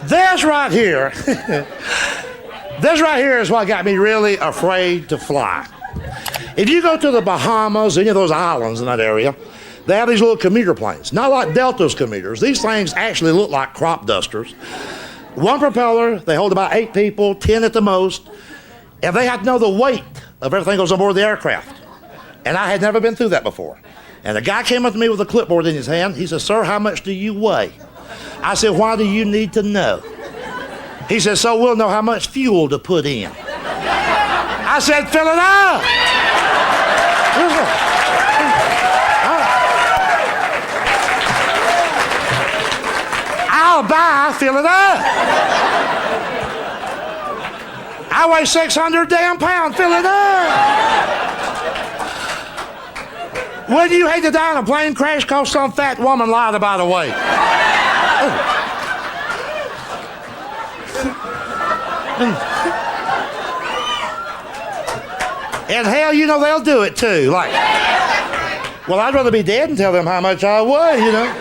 This right here, this right here is what got me really afraid to fly. If you go to the Bahamas, any of those islands in that area, they have these little commuter planes. Not like Delta's commuters. These things actually look like crop dusters. One propeller, they hold about 8 people, 10 at the most, and they have to know the weight of everything that goes on board the aircraft. And I had never been through that before. And the guy came up to me with a clipboard in his hand. He said, "Sir, how much do you weigh?" I said, "Why do you need to know?" He said, "So we'll know how much fuel to put in." I said, "Fill it up." I'll buy, fill it up. I weigh 600 damn pounds, fill it up. Wouldn't you hate to die in a plane crash because some fat woman lied about a weight? And hell, you know, they'll do it too. Like, well, I'd rather be dead and tell them how much I weigh, you know.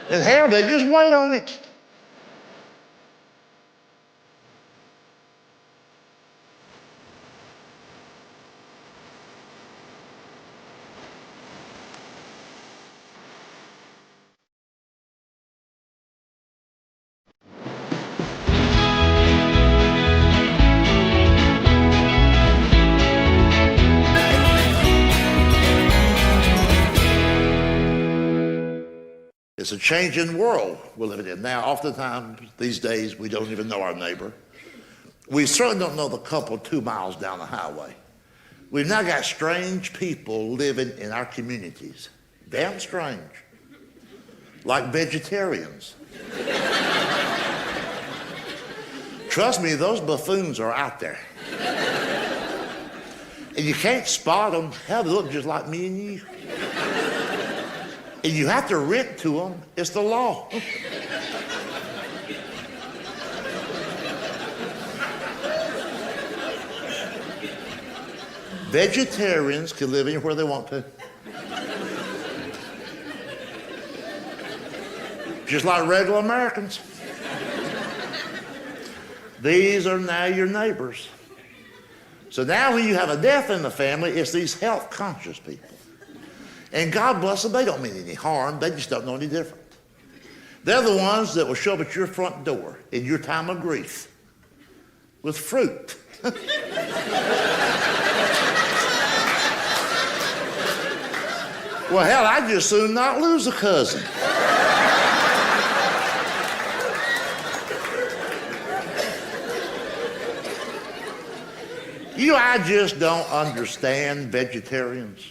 And hell, they just wait on it. It's a changing world we're living in. Now, oftentimes these days, we don't even know our neighbor. We certainly don't know the couple 2 miles down the highway. We've now got strange people living in our communities. Damn strange. Like vegetarians. Trust me, those buffoons are out there. And you can't spot them. Hell, they look just like me and you. And you have to rent to them. It's the law. Vegetarians can live anywhere they want to. Just like regular Americans. These are now your neighbors. So now when you have a death in the family, it's these health-conscious people. And God bless them, they don't mean any harm. They just don't know any different. They're the ones that will show up at your front door in your time of grief with fruit. Well, hell, I'd just soon not lose a cousin. You know, I just don't understand vegetarians.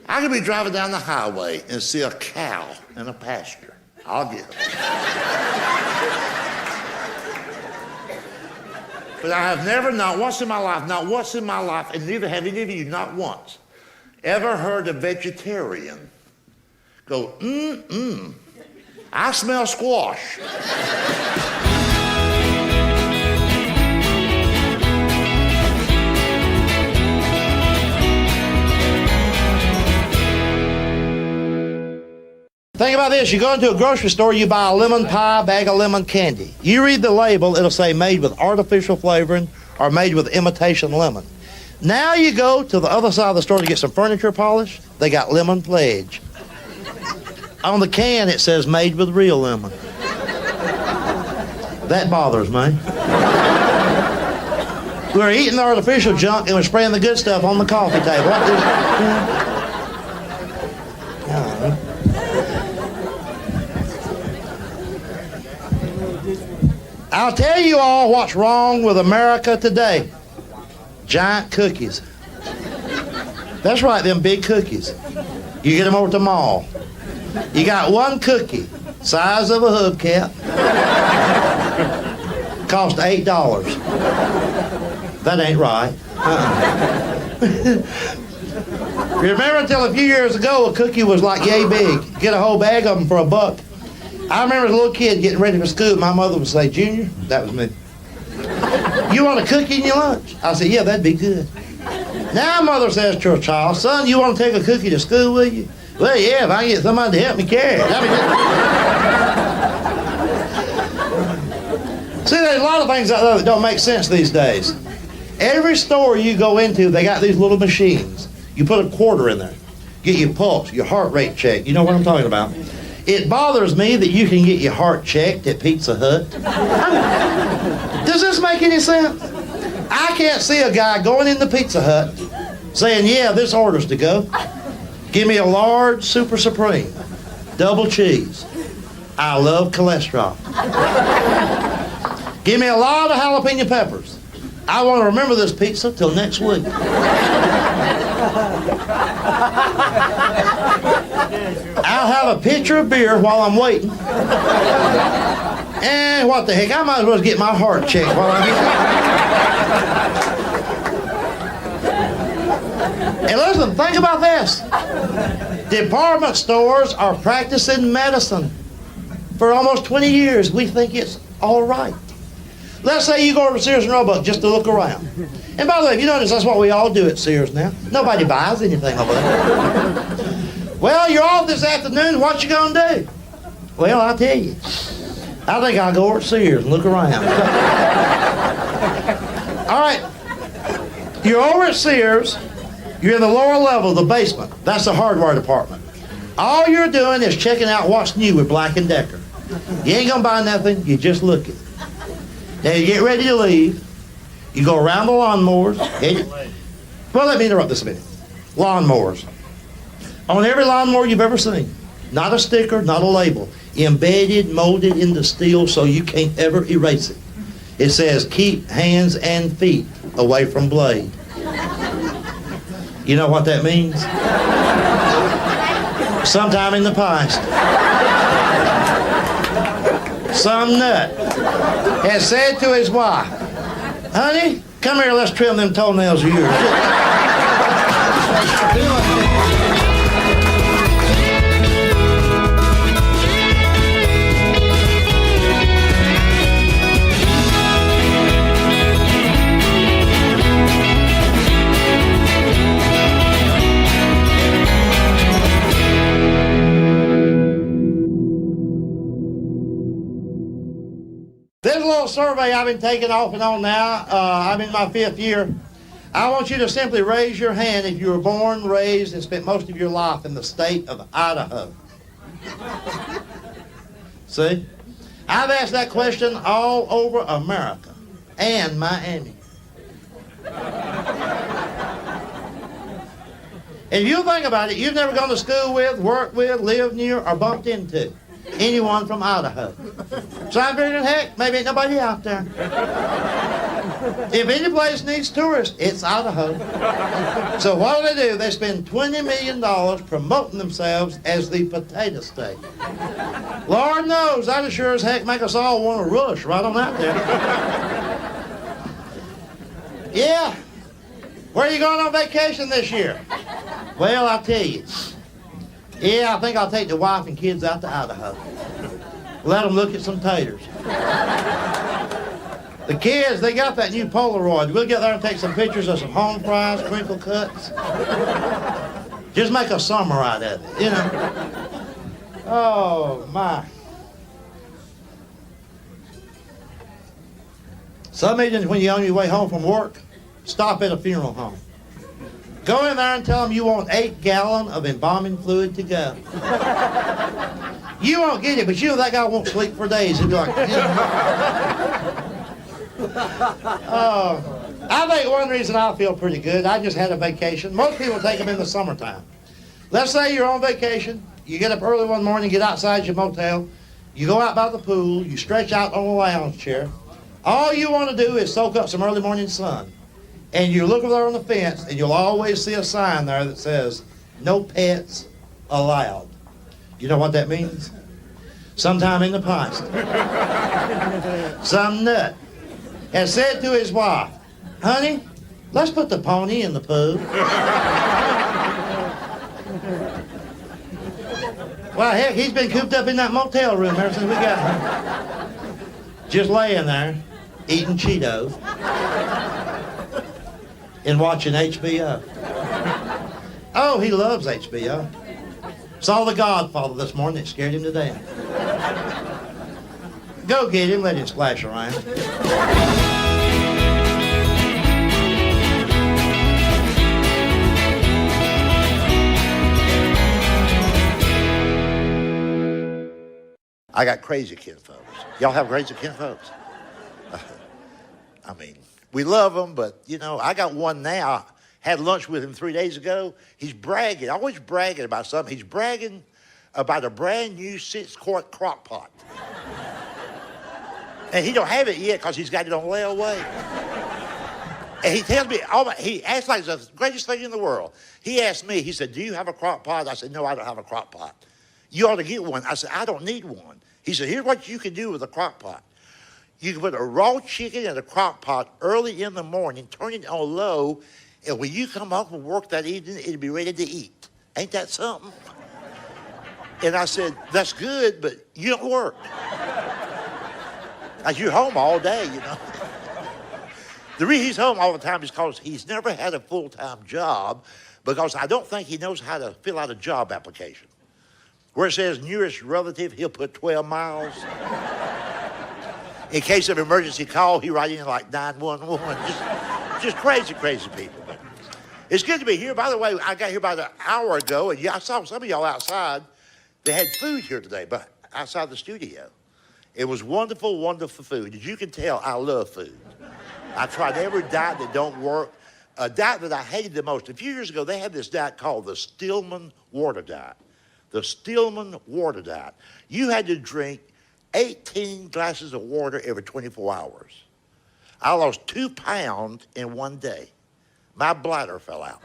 I could be driving down the highway and see a cow in a pasture. I'll get it. But I have never, not once in my life, and neither have any of you, not once, ever heard a vegetarian go, I smell squash. Think about this. You go into a grocery store, you buy a lemon pie, bag of lemon candy. You read the label, it'll say made with artificial flavoring or made with imitation lemon. Now you go to the other side of the store to get some furniture polish, they got lemon pledge. On the can it says made with real lemon. That bothers me. We're eating the artificial junk and we're spraying the good stuff on the coffee table. I'll tell you all what's wrong with America today. Giant cookies. That's right, them big cookies. You get them over at the mall. You got one cookie, size of a hubcap. Cost $8. That ain't right. Remember until a few years ago, a cookie was like yay big. Get a whole bag of them for $1. I remember as a little kid getting ready for school, my mother would say, Junior, that was me, you want a cookie in your lunch? I said, yeah, that'd be good. Now mother says to her child, son, you want to take a cookie to school with you? Well, yeah, if I get somebody to help me carry it. See, there's a lot of things out there that don't make sense these days. Every store you go into, they got these little machines. You put a quarter in there, get your pulse, your heart rate checked. You know what I'm talking about? It bothers me that you can get your heart checked at Pizza Hut. Does this make any sense? I can't see a guy going into Pizza Hut saying, yeah, this order's to go. Give me a large Super Supreme, double cheese. I love cholesterol. Give me a lot of jalapeno peppers. I want to remember this pizza till next week. I'll have a pitcher of beer while I'm waiting. And what the heck, I might as well get my heart checked while I'm here. And listen, think about this. Department stores are practicing medicine. For almost 20 years, we think it's all right. Let's say you go over to Sears and Roebuck just to look around. And by the way, if you notice, that's what we all do at Sears now. Nobody buys anything over there. Well, you're off this afternoon. What you gonna do? Well, I'll tell you. I think I'll go over to Sears and look around. All right. You're over at Sears. You're in the lower level, the basement. That's the hardware department. All you're doing is checking out what's new with Black & Decker. You ain't gonna buy nothing. You just looking. Now you get ready to leave. You go around the lawnmowers. Well, let me interrupt this a minute. Lawnmowers. On every lawnmower you've ever seen, not a sticker, not a label, embedded, molded into steel so you can't ever erase it. It says, keep hands and feet away from blade. You know what that means? Sometime in the past, some nut has said to his wife, honey, come here, let's trim them toenails of yours. There's a little survey I've been taking off and on now. I'm in my 5th year. I want you to simply raise your hand if you were born, raised, and spent most of your life in the state of Idaho. See? I've asked that question all over America and Miami. If you think about it, you've never gone to school with, worked with, lived near, or bumped into anyone from Idaho. So I'm figuring, heck, maybe ain't nobody out there. If any place needs tourists, it's Idaho. So what do? They spend $20 million promoting themselves as the potato state. Lord knows, that'd sure as heck make us all want to rush right on out there. Yeah. Where are you going on vacation this year? Well, I'll tell you. Yeah, I think I'll take the wife and kids out to Idaho. Let them look at some taters. The kids, they got that new Polaroid. We'll get there and take some pictures of some home fries, crinkle cuts. Just make a summer out of it, you know. Oh, my. Some evenings when you're on your way home from work, stop at a funeral home. Go in there and tell them you want 8 gallons of embalming fluid to go. You won't get it, but you know that guy won't sleep for days. He'll be like, I think one reason I feel pretty good, I just had a vacation. Most people take them in the summertime. Let's say you're on vacation. You get up early one morning, get outside your motel. You go out by the pool. You stretch out on a lounge chair. All you want to do is soak up some early morning sun. And you look over there on the fence, and you'll always see a sign there that says, "No pets allowed." You know what that means? Sometime in the past, some nut has said to his wife, "Honey, let's put the pony in the pool." Well, heck, he's been cooped up in that motel room ever since we got him. Just laying there, eating Cheetos. And watching HBO. Oh, he loves HBO. Saw The Godfather this morning. It scared him to death. Go get him. Let him splash around. I got crazy kinfolks. Y'all have crazy kinfolks? I mean, we love them, but, you know, I got one now. Had lunch with him 3 days ago. He's bragging, always bragging about something. He's bragging about a brand new 6-quart crock pot. And he don't have it yet because he's got it on layaway. And he tells me, he acts like it's the greatest thing in the world. He asked me, he said, "Do you have a crock pot?" I said, "No, I don't have a crock pot." "You ought to get one." I said, "I don't need one." He said, "Here's what you can do with a crock pot. You can put a raw chicken in a crock pot early in the morning, turn it on low, and when you come home from work that evening, it'll be ready to eat. Ain't that something?" And I said, "That's good, but you don't work. Like, you're home all day, you know." The reason he's home all the time is because he's never had a full-time job, because I don't think he knows how to fill out a job application. Where it says nearest relative, he'll put 12 miles. In case of emergency call, he write in like 911. Just crazy, crazy people. But it's good to be here. By the way, I got here about an hour ago, and I saw some of y'all outside. They had food here today, but outside the studio. It was wonderful, wonderful food. As you can tell, I love food. I tried every diet that don't work. A diet that I hated the most. A few years ago, they had this diet called the Stillman water diet. The Stillman water diet. You had to drink 18 glasses of water every 24 hours. I lost 2 pounds in one day. My bladder fell out.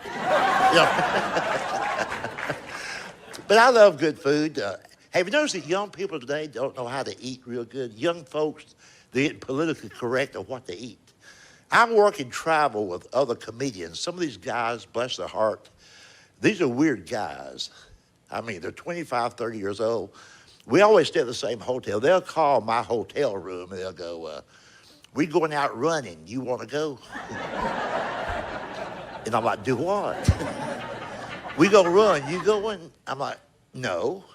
But I love good food. Have you noticed that young people today don't know how to eat real good? Young folks, they get politically correct on what they eat. I work and travel with other comedians. Some of these guys, bless their heart, these are weird guys. I mean, they're 25, 30 years old. We always stay at the same hotel. They'll call my hotel room and they'll go, "We going out running. You want to go?" And I'm like, "Do what?" "We go run. You going?" I'm like, "No.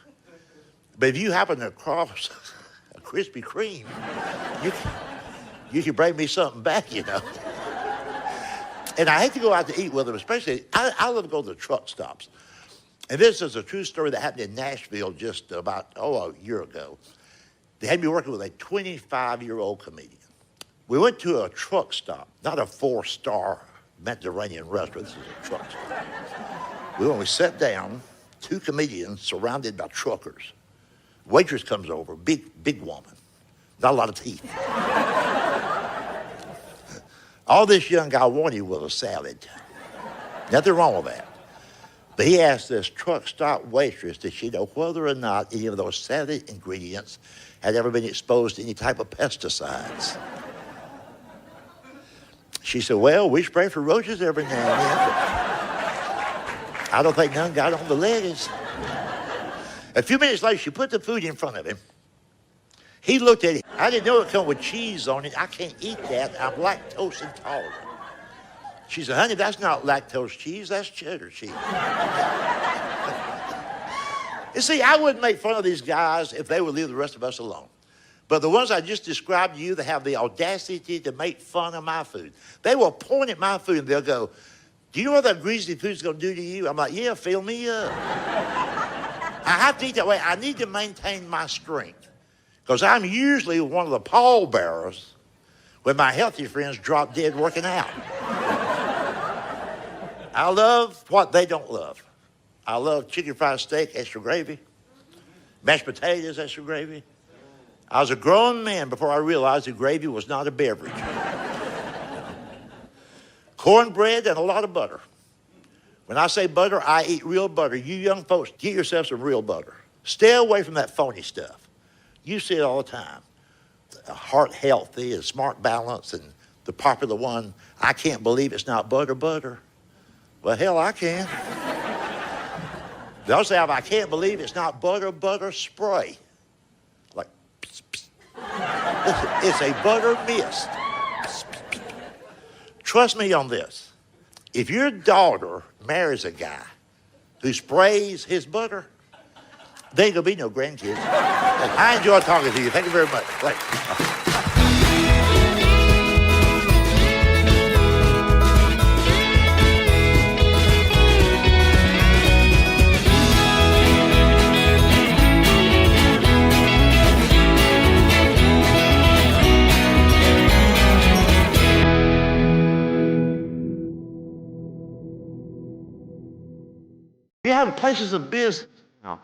But if you happen to cross a Krispy Kreme, You can bring me something back, you know. And I hate to go out to eat with them, especially, I love to go to the truck stops. And this is a true story that happened in Nashville just about, a year ago. They had me working with a 25-year-old comedian. We went to a truck stop, not a 4-star Mediterranean restaurant. This is a truck stop. We sat down, 2 comedians surrounded by truckers. Waitress comes over, big woman, not a lot of teeth. All this young guy wanted was a salad. Nothing wrong with that. But he asked this truck stop waitress, did she know whether or not any of those salad ingredients had ever been exposed to any type of pesticides? She said, well, we spray for roaches every now and then, but I don't think none got on the lettuce. A few minutes later, she put the food in front of him. He looked at it. I didn't know it come with cheese on it. I can't eat that. I'm lactose intolerant. She said, honey, that's not lactose cheese. That's cheddar cheese. You see, I wouldn't make fun of these guys if they would leave the rest of us alone. But the ones I just described to you that have the audacity to make fun of my food, they will point at my food and they'll go, do you know what that greasy food's going to do to you? I'm like, yeah, fill me up. I have to eat that way. I need to maintain my strength because I'm usually one of the pallbearers when my healthy friends drop dead working out. I love what they don't love. I love chicken fried steak, extra gravy, mashed potatoes, extra gravy. I was a grown man before I realized that gravy was not a beverage. Cornbread and a lot of butter. When I say butter, I eat real butter. You young folks, get yourself some real butter. Stay away from that phony stuff. You see it all the time. Heart healthy and smart balance and the popular one, I can't believe it's not butter. Well, hell, I can. They also have, I can't believe it's not butter spray. Like, pss, pss. It's a butter mist. Pss, pss, pss. Trust me on this. If your daughter marries a guy who sprays his butter, there ain't gonna be no grandkids. I enjoy talking to you. Thank you very much. Thanks. You have places of business. No.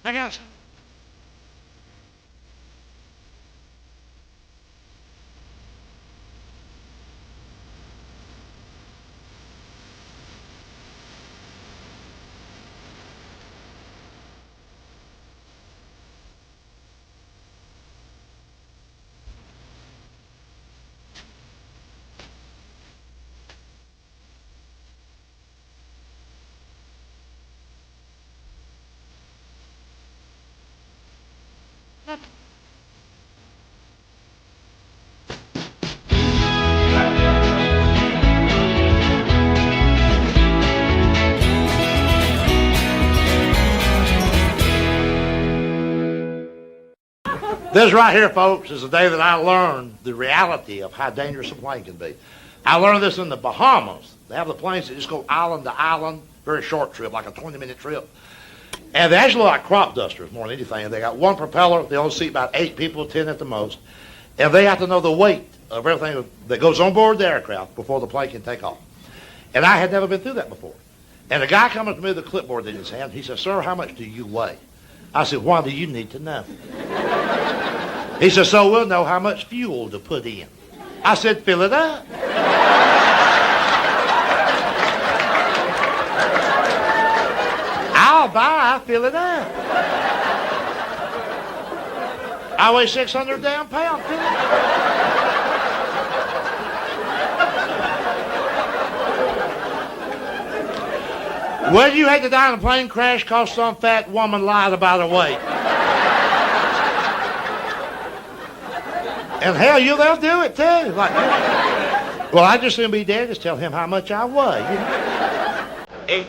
I guess. This right here, folks, is the day that I learned the reality of how dangerous a plane can be. I learned this in the Bahamas. They have the planes that just go island to island, very short trip, like a 20-minute trip. And they actually look like crop dusters more than anything. They got one propeller. They only seat about 8 people, 10 at the most. And they have to know the weight of everything that goes on board the aircraft before the plane can take off. And I had never been through that before. And a guy comes up to me with a clipboard in his hand. He says, "Sir, how much do you weigh?" I said, "Why do you need to know?" He said, "So we'll know how much fuel to put in." I said, "Fill it up." I'll buy, fill it up. I weigh 600 damn pounds. Fill it up. Wouldn't you hate to die in a plane crash because some fat woman lied about her weight? And hell, they'll do it too. Like, well, I just gonna be dead. Just tell him how much I weigh. You know?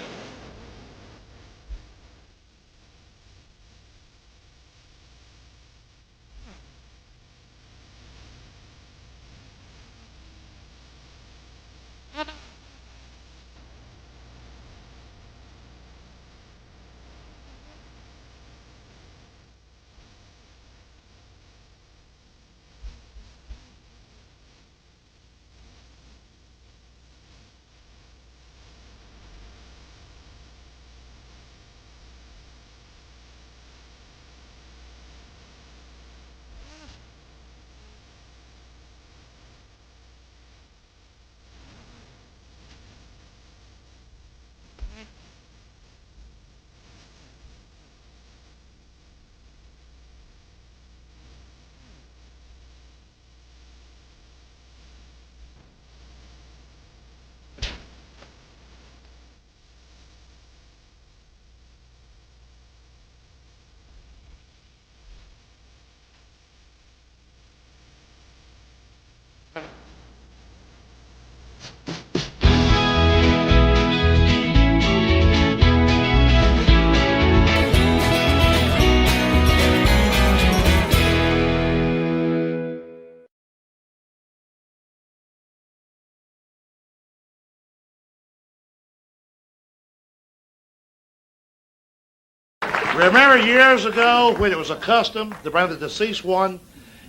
Remember years ago when it was a custom to bring the deceased one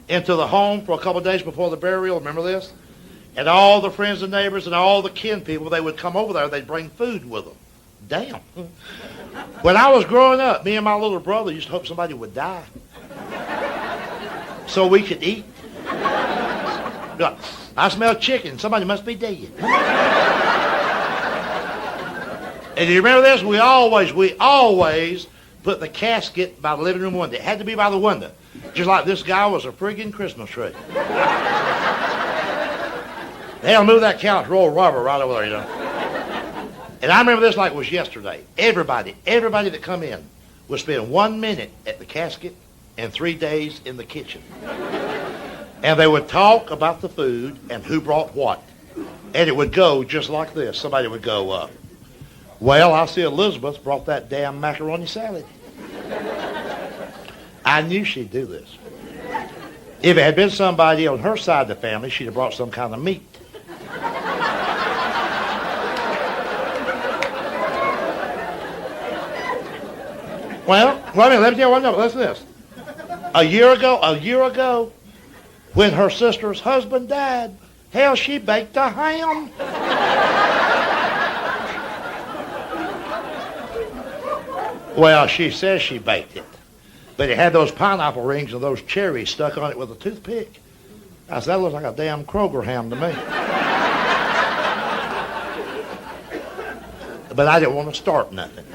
into the home for a couple of days before the burial? Remember this? And all the friends and neighbors and all the kin people, they would come over there. They'd bring food with them. Damn. When I was growing up, me and my little brother used to hope somebody would die so we could eat. Like, I smell chicken. Somebody must be dead. And do you remember this? We always put the casket by the living room window. It had to be by the window. Just like this guy was a friggin' Christmas tree. Hell, move that couch, roll rubber right over there, you know. And I remember this like it was yesterday. Everybody that come in would spend 1 minute at the casket and 3 days in the kitchen. And they would talk about the food and who brought what. And it would go just like this. Somebody would go, well, I see Elizabeth brought that damn macaroni salad. I knew she'd do this. If it had been somebody on her side of the family, she'd have brought some kind of meat. Well, wait a minute, let me tell you what I know. Listen to this. A year ago, when her sister's husband died, hell, she baked a ham. Well, she says she baked it, but it had those pineapple rings and those cherries stuck on it with a toothpick. I said, that looks like a damn Kroger ham to me. But I didn't want to start nothing.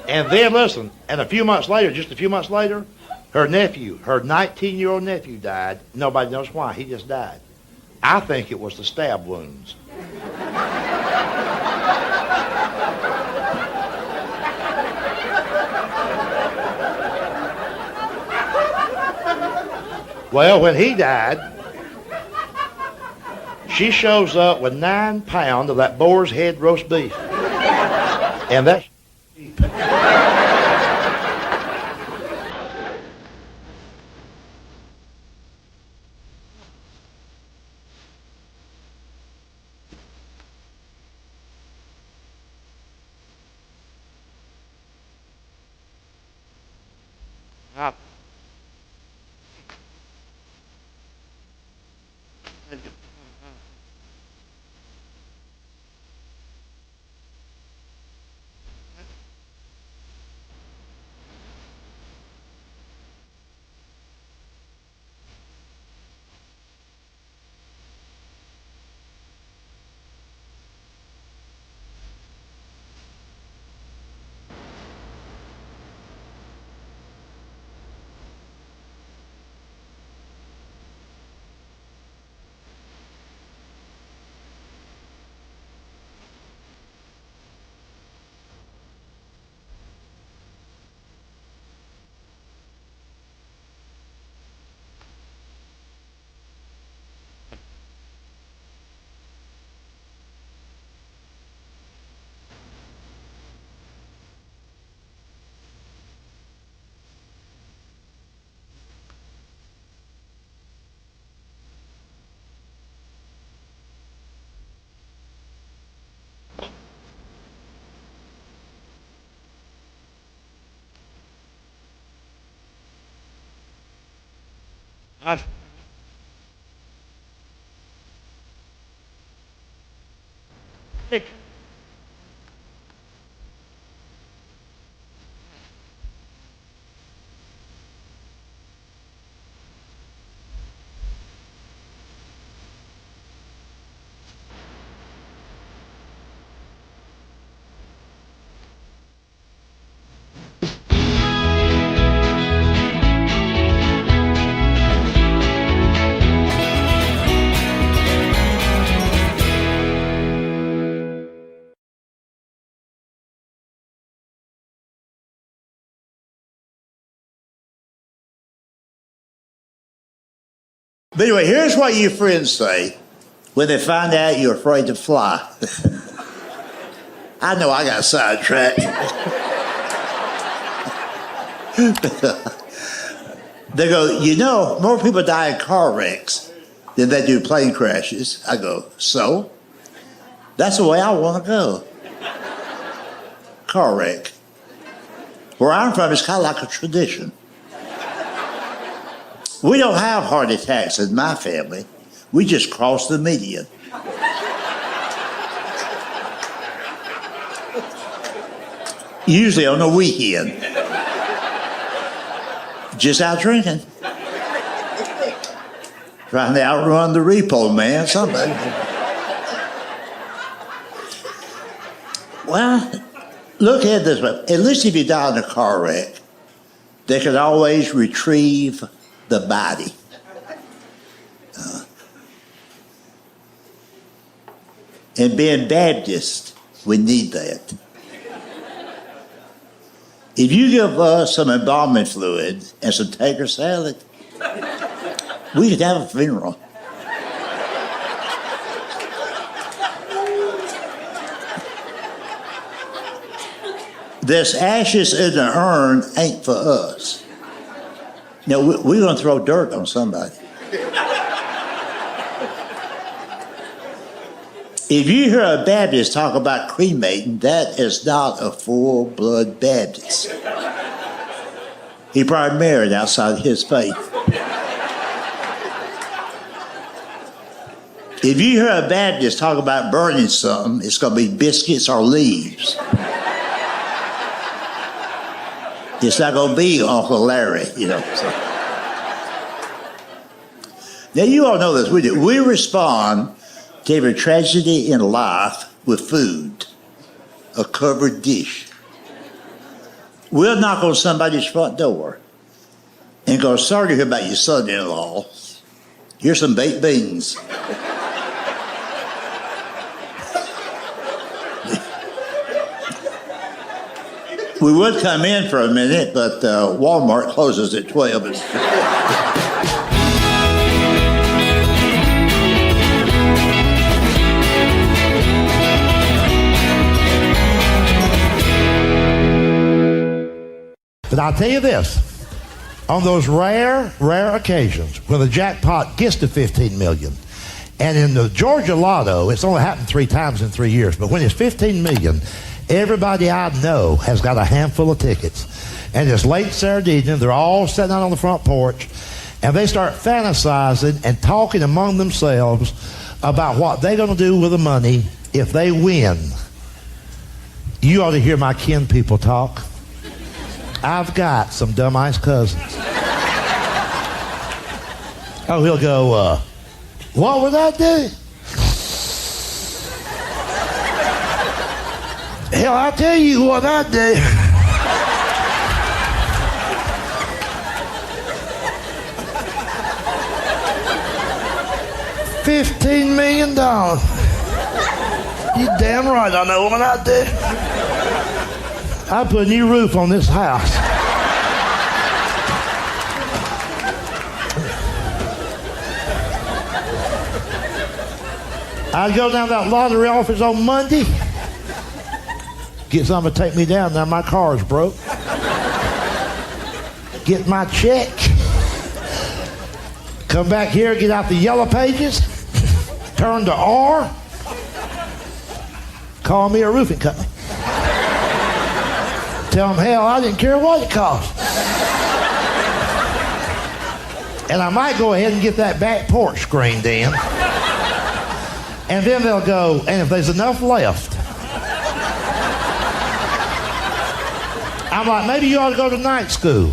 And then, listen, and just a few months later, her 19-year-old nephew died. Nobody knows why. He just died. I think it was the stab wounds. Well, when he died, she shows up with 9 pounds of that boar's head roast beef. And that's cheap. But anyway, here's what your friends say when they find out you're afraid to fly. I know I got sidetracked. They go, you know, more people die in car wrecks than they do plane crashes. I go, so? That's the way I want to go. Car wreck. Where I'm from, it's kind of like a tradition. We don't have heart attacks in my family. We just cross the median. Usually on the weekend. Just out drinking. Trying to outrun the repo man, somebody. Well, look at it this way. At least if you die in a car wreck, they can always retrieve the body. And being Baptist, we need that. If you give us some embalming fluid and some tater salad, we could have a funeral. This ashes in the urn ain't for us. Now, we're going to throw dirt on somebody. If you hear a Baptist talk about cremating, that is not a full-blood Baptist. He probably married outside his faith. If you hear a Baptist talk about burning something, it's going to be biscuits or leaves. It's not going to be Uncle Larry, you know. So. Now, you all know this. We do. We respond to every tragedy in life with food, a covered dish. We'll knock on somebody's front door and go, sorry to hear about your son-in-law. Here's some baked beans. We would come in for a minute, but Walmart closes at 12. But I'll tell you this, on those rare occasions when the jackpot gets to $15 million, and in the Georgia Lotto, it's only happened 3 times in 3 years, but when it's $15 million, everybody I know has got a handful of tickets. And it's late Saturday evening, they're all sitting out on the front porch, and they start fantasizing and talking among themselves about what they're going to do with the money if they win. You ought to hear my kin people talk. I've got some dumb-ass cousins. Oh, he'll go, what would I do? Hell, I'll tell you what I do. $15 million. You damn right I know what I do. I put a new roof on this house. I'd go down to that lottery office on Monday, get something to take me down. Now my car's broke. Get my check. Come back here, get out the yellow pages, turn to R, call me a roofing company. Tell them, hell, I didn't care what it cost. And I might go ahead and get that back porch screened in. And then they'll go, and if there's enough left, I'm like, maybe you ought to go to night school.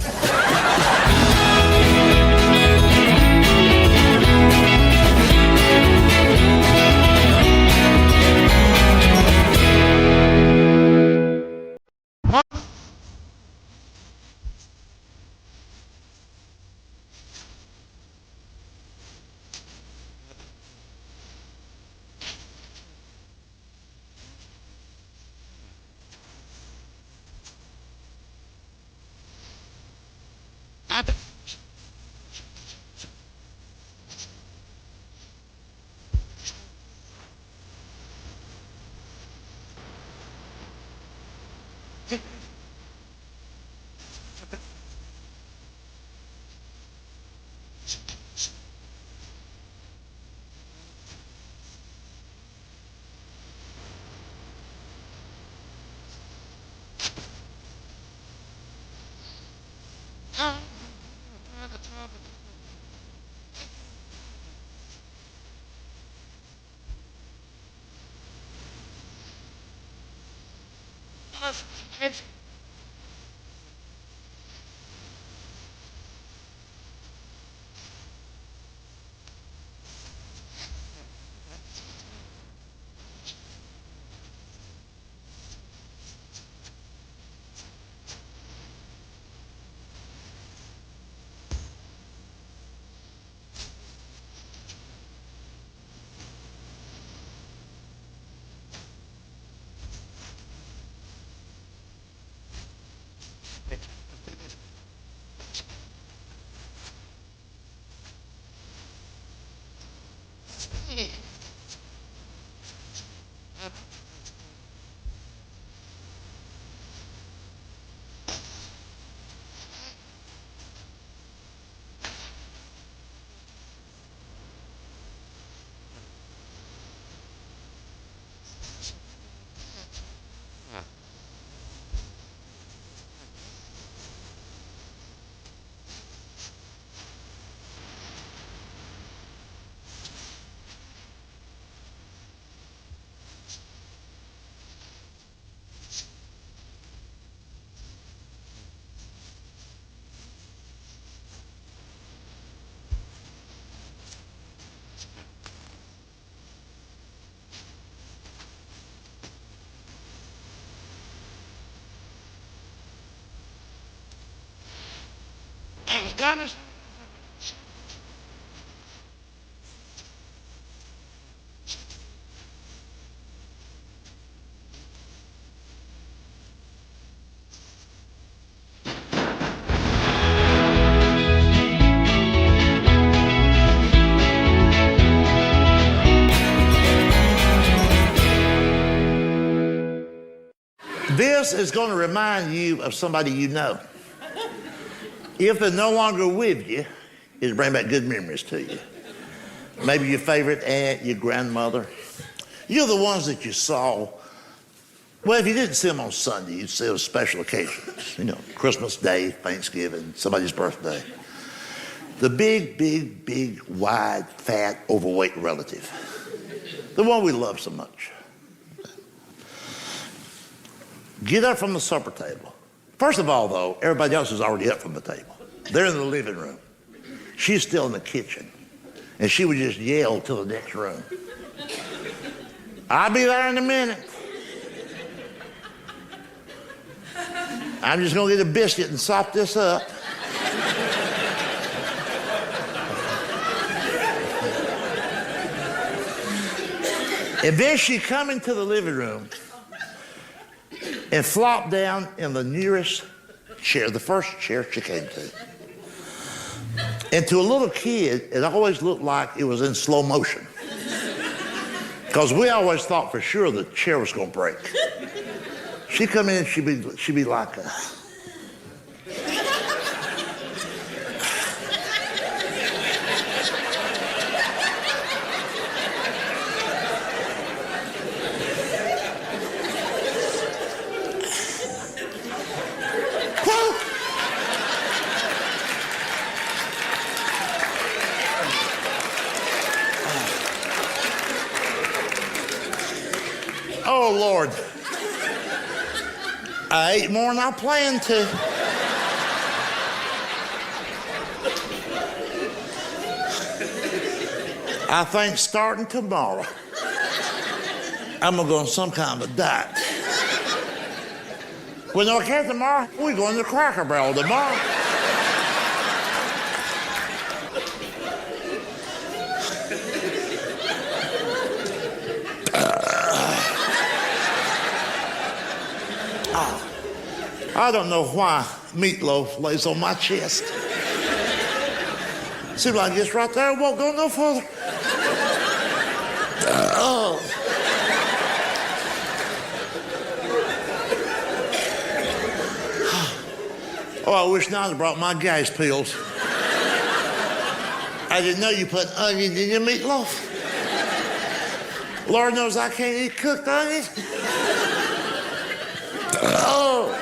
Honest? This is going to remind you of somebody you know. If they're no longer with you, it'll bring back good memories to you. Maybe your favorite aunt, your grandmother. You're the ones that you saw. Well, if you didn't see them on Sunday, you'd see them on special occasions. You know, Christmas Day, Thanksgiving, somebody's birthday. The big, wide, fat, overweight relative. The one we love so much. Get up from the supper table. First of all, though, everybody else is already up from the table. They're in the living room. She's still in the kitchen. And she would just yell to the next room. I'll be there in a minute. I'm just going to get a biscuit and sop this up. And then she'd come into the living room and flop down in the nearest chair, the first chair she came to. And to a little kid, it always looked like it was in slow motion. Because we always thought for sure the chair was going to break. She'd come in, she'd be like a... Oh, Lord. I ate more than I planned to. I think starting tomorrow, I'm going to go on some kind of a diet. Well, no, I can't tomorrow. We're going to Cracker Barrel tomorrow. I don't know why meatloaf lays on my chest. Seems like it's right there, it won't go no further. Oh. Oh, I wish Nana brought my gas pills. I didn't know you put onion in your meatloaf. Lord knows I can't eat cooked onions. Oh.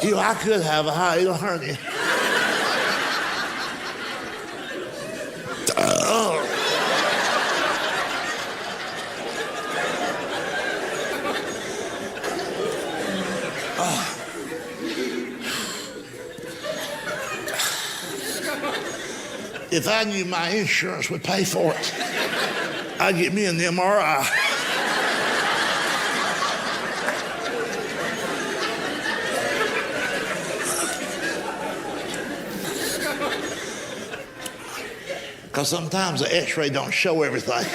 You, I could have a hiatal hernia. If I knew my insurance would pay for it, I'd get me an MRI. Because sometimes the x-ray don't show everything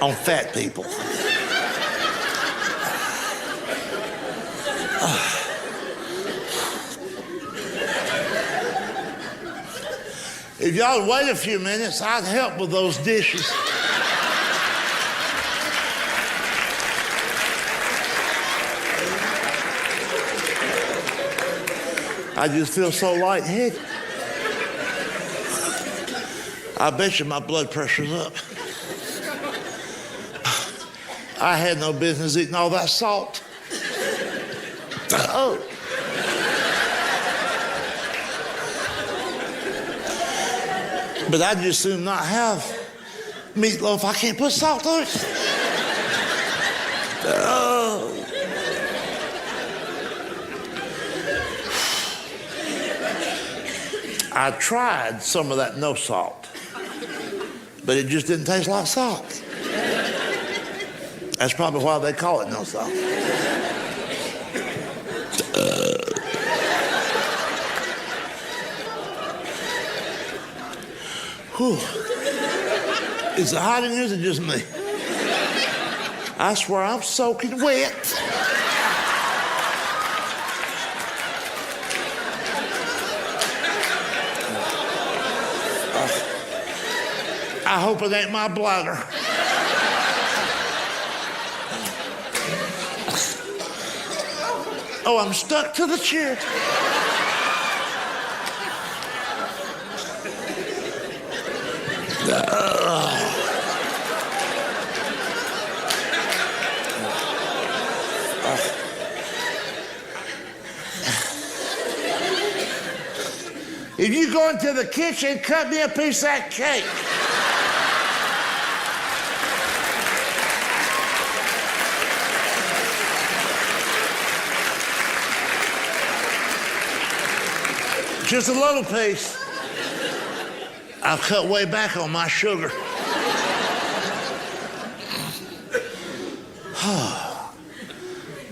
on fat people. If y'all would wait a few minutes, I'd help with those dishes. I just feel so lightheaded. I bet you my blood pressure's up. I had no business eating all that salt. Oh. But I'd just soon not have meatloaf. I can't put salt on it. Oh. I tried some of that no salt, but it just didn't taste like salt. That's probably why they call it no salt. Whew. Is it hot in here or is it just me? I swear I'm soaking wet. I hope it ain't my bladder. Oh, I'm stuck to the chair. If you go into the kitchen, cut me a piece of that cake. Just a little piece. I've cut way back on my sugar.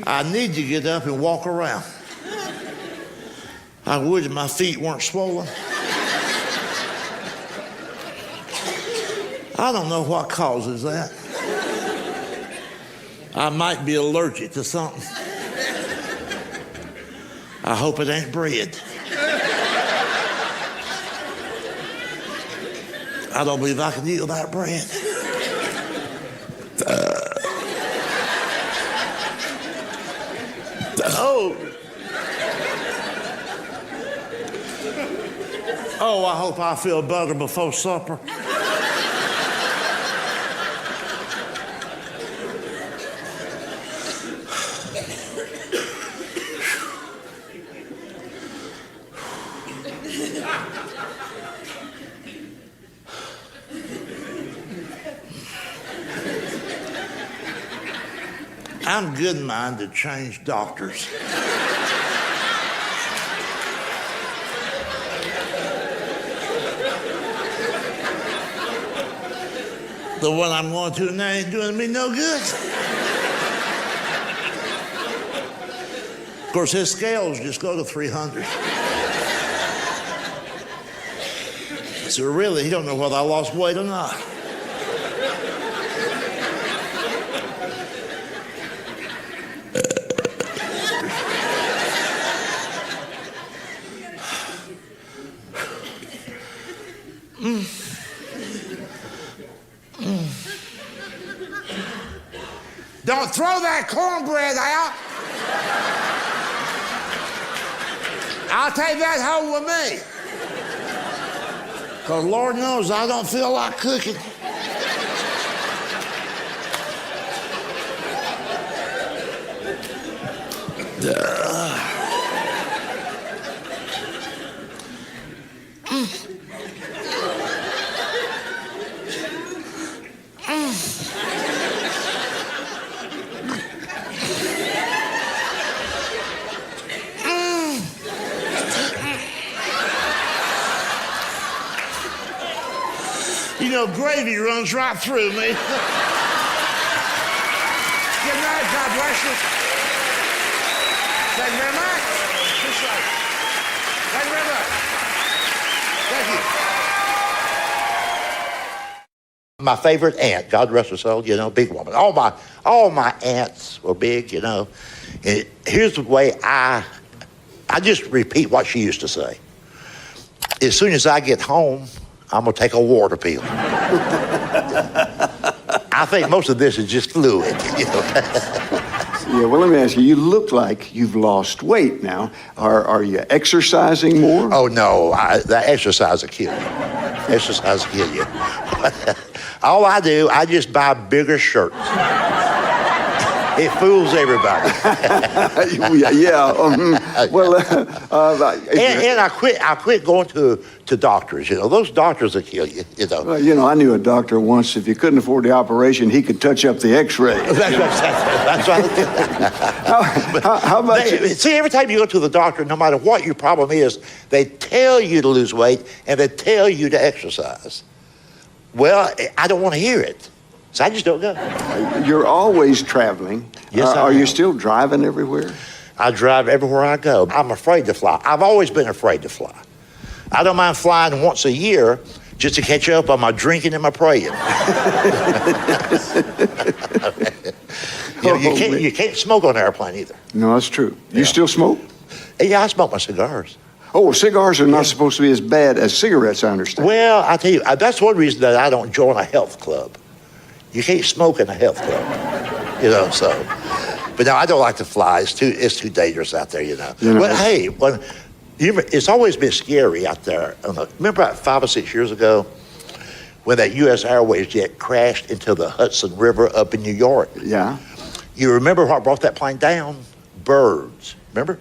I need to get up and walk around. I wish my feet weren't swollen. I don't know what causes that. I might be allergic to something. I hope it ain't bread. I don't believe I can eat without bread. Oh, I hope I feel better before supper. I'm good in mind to change doctors. The one I'm going to now ain't doing me no good. Of course, his scales just go to 300. So really, he don't know whether I lost weight or not. Don't throw that cornbread out. I'll take that home with me. Because Lord knows I don't feel like cooking. You know, gravy runs right through me. Good night, God bless you. Thank you very much. Appreciate it. Thank you very much. Thank you. My favorite aunt, God rest her soul, you know, big woman. All my aunts were big, you know. And here's the way I just repeat what she used to say. As soon as I get home, I'm going to take a water pill. I think most of this is just fluid, you know. Yeah, well, let me ask you, you look like you've lost weight now. Are you exercising more? Oh, no, that exercise will kill you. Exercise will kill you. All I do, I just buy bigger shirts. It fools everybody. Yeah. Well, and I quit going to doctors. You know, those doctors will kill you. You know. well, you know, I knew a doctor once. If you couldn't afford the operation, he could touch up the X-ray. That's right. How about you? See, every time you go to the doctor, no matter what your problem is, they tell you to lose weight and they tell you to exercise. Well, I don't want to hear it, so I just don't go. You're always traveling. Yes, I Are am. you still driving everywhere? I drive everywhere I go. I'm afraid to fly. I've always been afraid to fly. I don't mind flying once a year just to catch up on my drinking and my praying. You can't smoke on an airplane either. No, that's true. You still smoke? Yeah, I smoke my cigars. Oh, cigars are not supposed to be as bad as cigarettes, I understand. Well, I tell you, that's one reason that I don't join a health club. You can't smoke in a health club, you know. So, but no, I don't like to fly. It's too dangerous out there, you know. But hey, it's always been scary out there. Remember about 5 or 6 years ago when that U.S. Airways jet crashed into the Hudson River up in New York? Yeah. You remember what brought that plane down? Birds. Remember?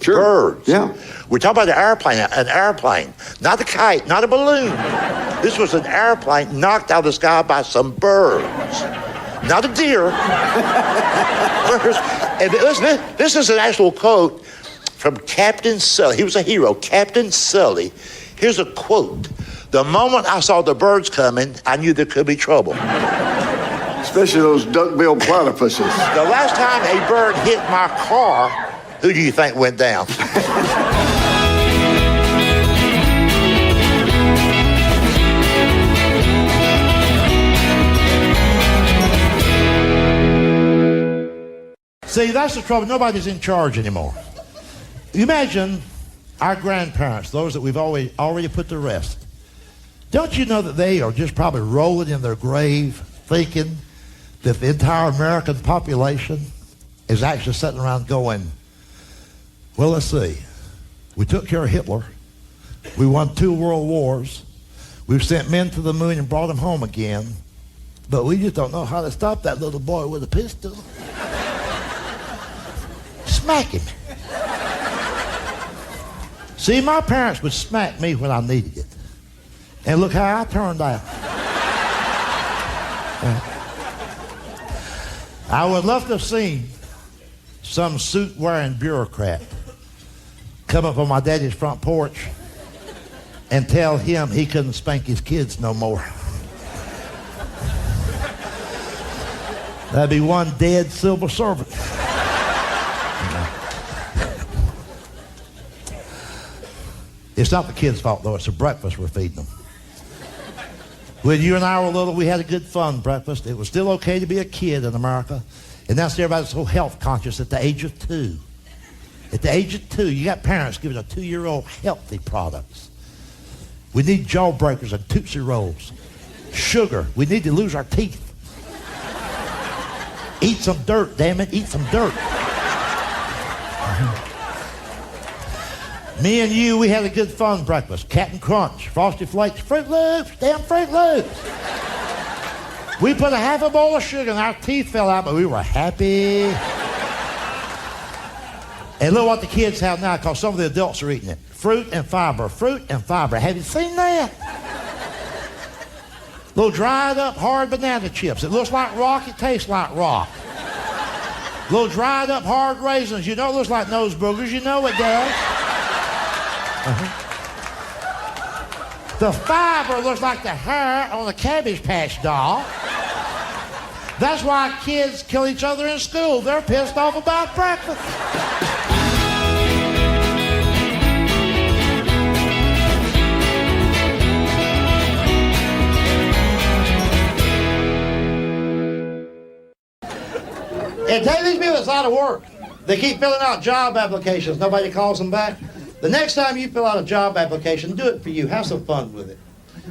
Sure. Birds. Yeah. We're talking about an airplane, not a kite, not a balloon. This was an airplane knocked out of the sky by some birds, not a deer. Birds. And listen, this is an actual quote from Captain Sully. He was a hero, Captain Sully. Here's a quote. The moment I saw the birds coming, I knew there could be trouble. Especially those duck-billed platypuses. The last time a bird hit my car, who do you think went down? See, that's the trouble. Nobody's in charge anymore. Imagine our grandparents, those that we've already put to rest. Don't you know that they are just probably rolling in their grave thinking that the entire American population is actually sitting around going, well, let's see. We took care of Hitler. We won 2 world wars. We've sent men to the moon and brought them home again. But we just don't know how to stop that little boy with a pistol. Smack him. See, my parents would smack me when I needed it. And look how I turned out. I would love to have seen some suit-wearing bureaucrat come up on my daddy's front porch and tell him he couldn't spank his kids no more. That'd be one dead civil servant. It's not the kids' fault, though. It's the breakfast we're feeding them. When you and I were little, we had a good fun breakfast. It was still okay to be a kid in America. And now everybody's so health conscious at the age of 2. At the age of 2, you got parents giving a 2-year-old healthy products. We need jawbreakers and Tootsie Rolls. Sugar. We need to lose our teeth. Eat some dirt, damn it. Eat some dirt. Me and you, we had a good fun breakfast. Captain Crunch, Frosty Flakes, Fruit Loops, damn Fruit Loops. We put a half a bowl of sugar and our teeth fell out, but we were happy. And look what the kids have now, because some of the adults are eating it. Fruit and fiber, fruit and fiber. Have you seen that? Little dried up hard banana chips. It looks like rock, it tastes like rock. Little dried up hard raisins. You know it looks like nose boogers. You know it does. The fiber looks like the hair on a Cabbage Patch doll. That's why kids kill each other in school. They're pissed off about breakfast. And tell these people it's out of work. They keep filling out job applications. Nobody calls them back. The next time you fill out a job application, do it for you. Have some fun with it.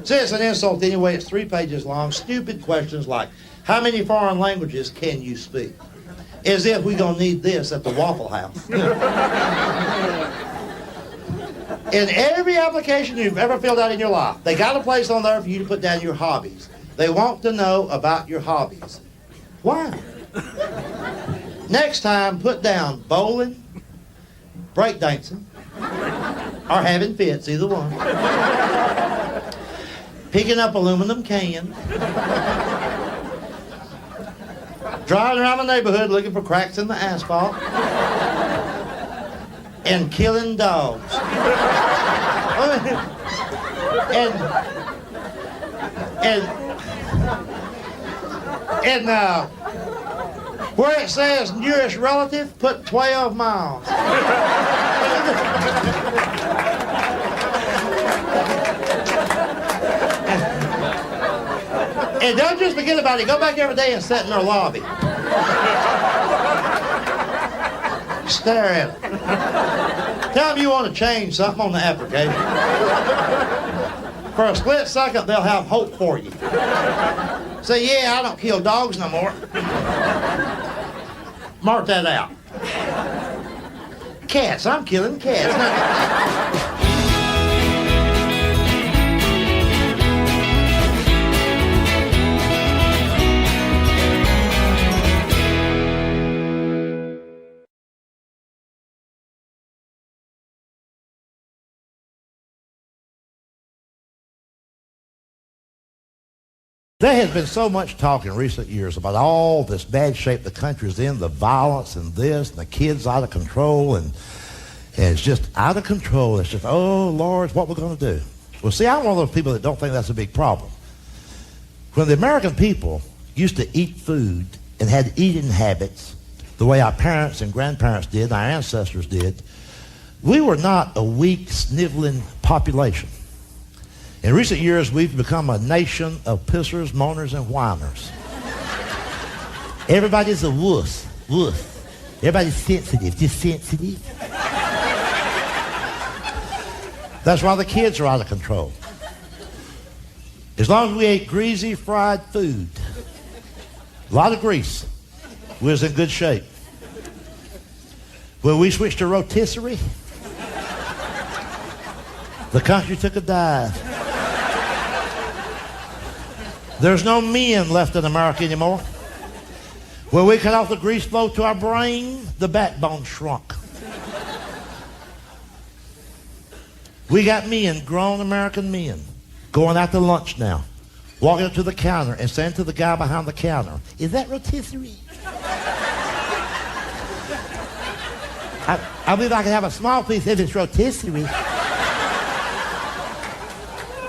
See, it's an insult anyway. It's 3 pages long. Stupid questions like, how many foreign languages can you speak? As if we're going to need this at the Waffle House. In every application you've ever filled out in your life, they got a place on there for you to put down your hobbies. They want to know about your hobbies. Why? Next time, put down bowling, breakdancing, or having fits, either one. Picking up aluminum cans. Driving around the neighborhood looking for cracks in the asphalt. And killing dogs. And where it says nearest relative, put 12 miles. And don't just forget about it. Go back every day and sit in their lobby. Stare at it. Tell them you want to change something on the application. For a split second, they'll have hope for you. Say, yeah, I don't kill dogs no more. Mark that out. Cats, I'm killing cats. There has been so much talk in recent years about all this bad shape the country's in, the violence and this, and the kids out of control, and it's just out of control. It's just, oh, Lord, what we're going to do. Well, see, I'm one of those people that don't think that's a big problem. When the American people used to eat food and had eating habits the way our parents and grandparents did, and our ancestors did, we were not a weak, sniveling population. In recent years, we've become a nation of pissers, moaners, and whiners. Everybody's a wuss. Everybody's sensitive, just sensitive. That's why the kids are out of control. As long as we ate greasy, fried food, a lot of grease, we was in good shape. When we switched to rotisserie, the country took a dive. There's no men left in America anymore. When we cut off the grease flow to our brain, the backbone shrunk. We got men, grown American men, going out to lunch now, walking up to the counter and saying to the guy behind the counter, "Is that rotisserie?" I believe I can have a small piece if it's rotisserie.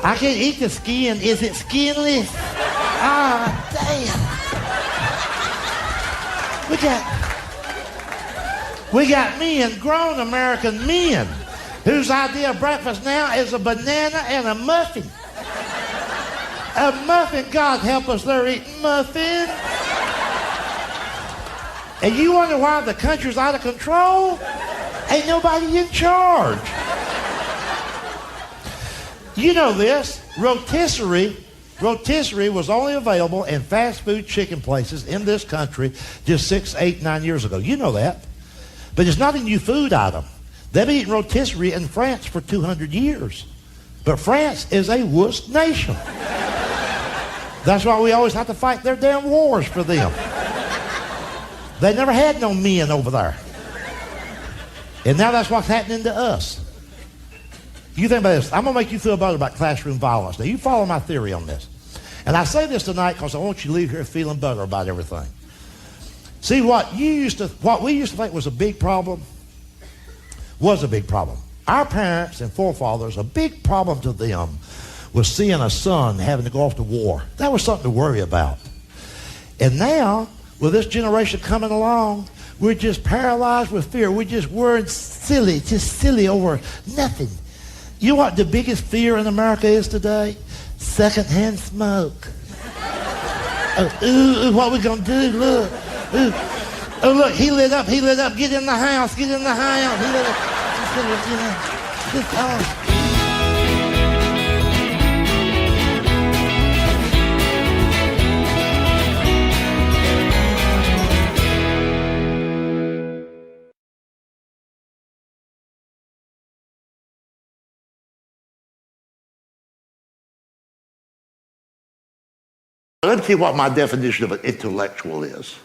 I can't eat the skin. Is it skinless? Ah, damn. We got men, grown American men, whose idea of breakfast now is a banana and a muffin. A muffin, God help us, they're eating muffin. And you wonder why the country's out of control? Ain't nobody in charge. You know this, rotisserie was only available in fast food chicken places in this country just 6, 8, 9 years ago. You know that. But it's not a new food item. They've been eating rotisserie in France for 200 years. But France is a wuss nation. That's why we always have to fight their damn wars for them. They never had no men over there. And now that's what's happening to us. You think about this. I'm going to make you feel better about classroom violence. Now, you follow my theory on this. And I say this tonight because I want you to leave here feeling better about everything. See, what we used to think was a big problem was a big problem. Our parents and forefathers, a big problem to them was seeing a son having to go off to war. That was something to worry about. And now, with this generation coming along, we're just paralyzed with fear. We're just worried silly over nothing. You know what the biggest fear in America is today? Secondhand smoke. What we gonna do? Look. Ooh. Oh, look, he lit up. Get in the house. He lit up. Let me tell you what my definition of an intellectual is.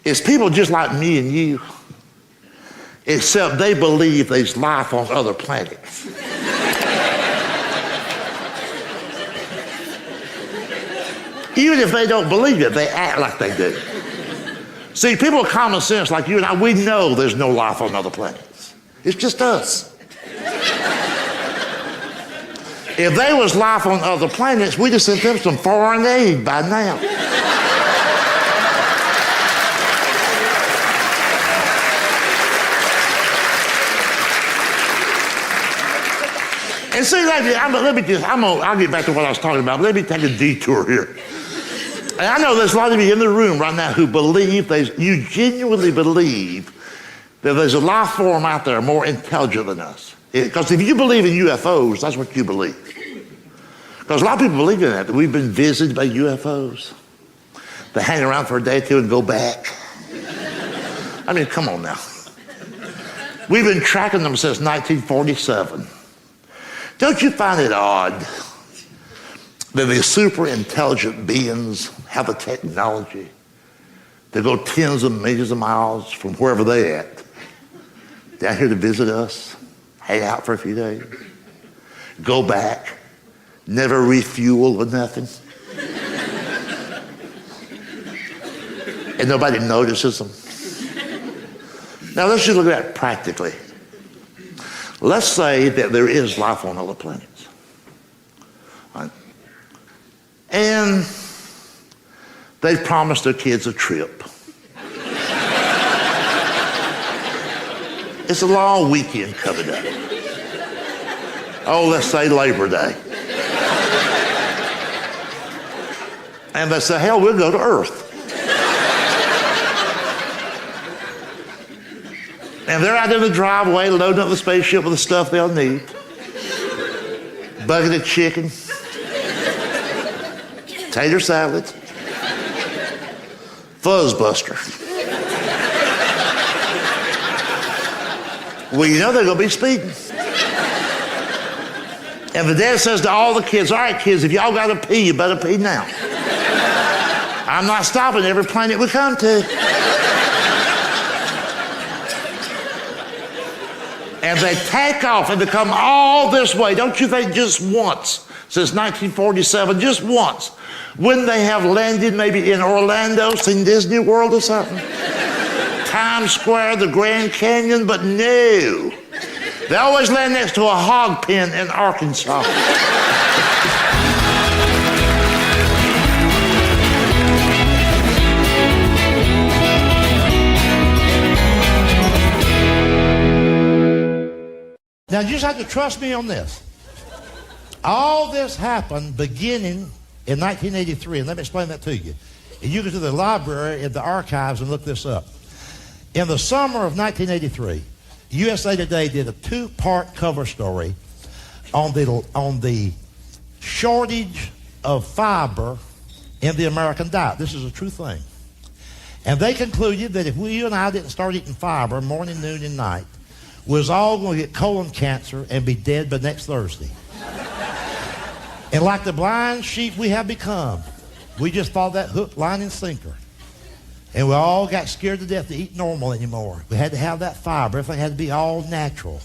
It's people just like me and you except they believe there's life on other planets. Even if they don't believe it, they act like they do. See, people with common sense like you and I, we know there's no life on other planets. It's just us. If there was life on other planets, we'd have sent them some foreign aid by now. And see, I'll get back to what I was talking about, but let me take a detour here. And I know there's a lot of you in the room right now who you genuinely believe that there's a life form out there more intelligent than us. Because if you believe in UFOs, that's what you believe. Because a lot of people believe in that we've been visited by UFOs. They hang around for a day or two and go back. I mean, come on now. We've been tracking them since 1947. Don't you find it odd that these super intelligent beings have the technology to go tens of millions of miles from wherever they're at down here to visit us, hang out for a few days, go back, never refuel or nothing, and nobody notices them? Now let's just look at that practically. Let's say that there is life on other planets. Right? And they've promised their kids a trip. It's a long weekend coming up. Oh, let's say Labor Day. And they say, hell, we'll go to Earth. And they're out in the driveway loading up the spaceship with the stuff they'll need. Bucket of chicken, tater salad, Fuzzbuster. Well, you know they're going to be speeding. And the dad says to all the kids, all right, kids, if y'all got to pee, you better pee now. I'm not stopping every planet we come to. And they take off and they come all this way. Don't you think just once, since 1947, just once, wouldn't they have landed maybe in Orlando, seen Disney World or something? Times Square, the Grand Canyon, but no. They always land next to a hog pen in Arkansas. Now, you just have to trust me on this. All this happened beginning in 1983, and let me explain that to you. And you go to the library in the archives and look this up. In the summer of 1983, USA Today did a 2-part cover story on the shortage of fiber in the American diet. This is a true thing. And they concluded that if you and I didn't start eating fiber morning, noon, and night, we was all going to get colon cancer and be dead by next Thursday. And like the blind sheep we have become, we just followed that hook, line, and sinker. And we all got scared to death to eat normal anymore. We had to have that fiber. Everything had to be all natural.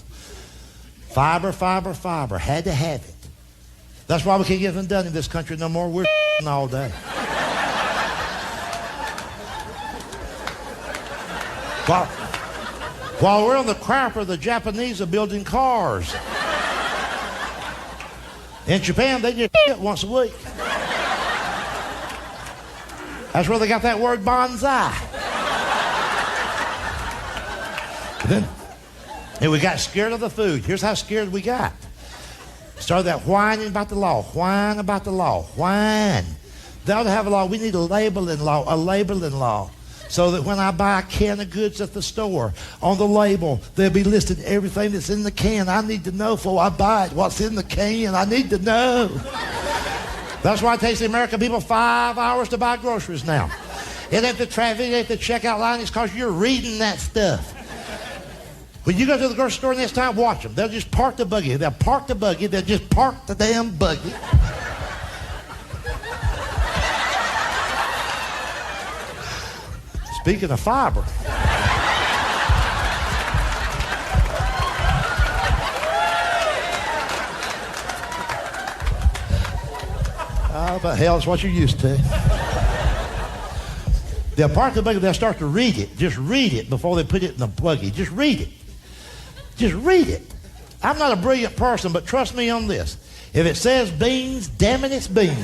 Fiber, fiber, fiber. Had to have it. That's why we can't get anything done in this country no more. We're all day. While we're on the crapper, the Japanese are building cars. In Japan, they just it once a week. That's where they got that word bonsai. And we got scared of the food. Here's how scared we got. Started that whining about the law. Whine about the law. Whine. They ought to have a law. We need a labeling law. So that when I buy a can of goods at the store, on the label, there'll be listed everything that's in the can. I need to know before I buy it what's in the can. I need to know. That's why it takes the American people 5 hours to buy groceries now. It ain't the traffic, it ain't the checkout line, it's because you're reading that stuff. When you go to the grocery store next time, watch them. They'll just park the buggy. They'll park the buggy. They'll just park the damn buggy. Speaking of fiber. Oh, but hell, it's what you're used to. They'll park the buggy, they'll start to read it. Just read it before they put it in the buggy. Just read it. Just read it. I'm not a brilliant person, but trust me on this. If it says beans, damn it, it's beans.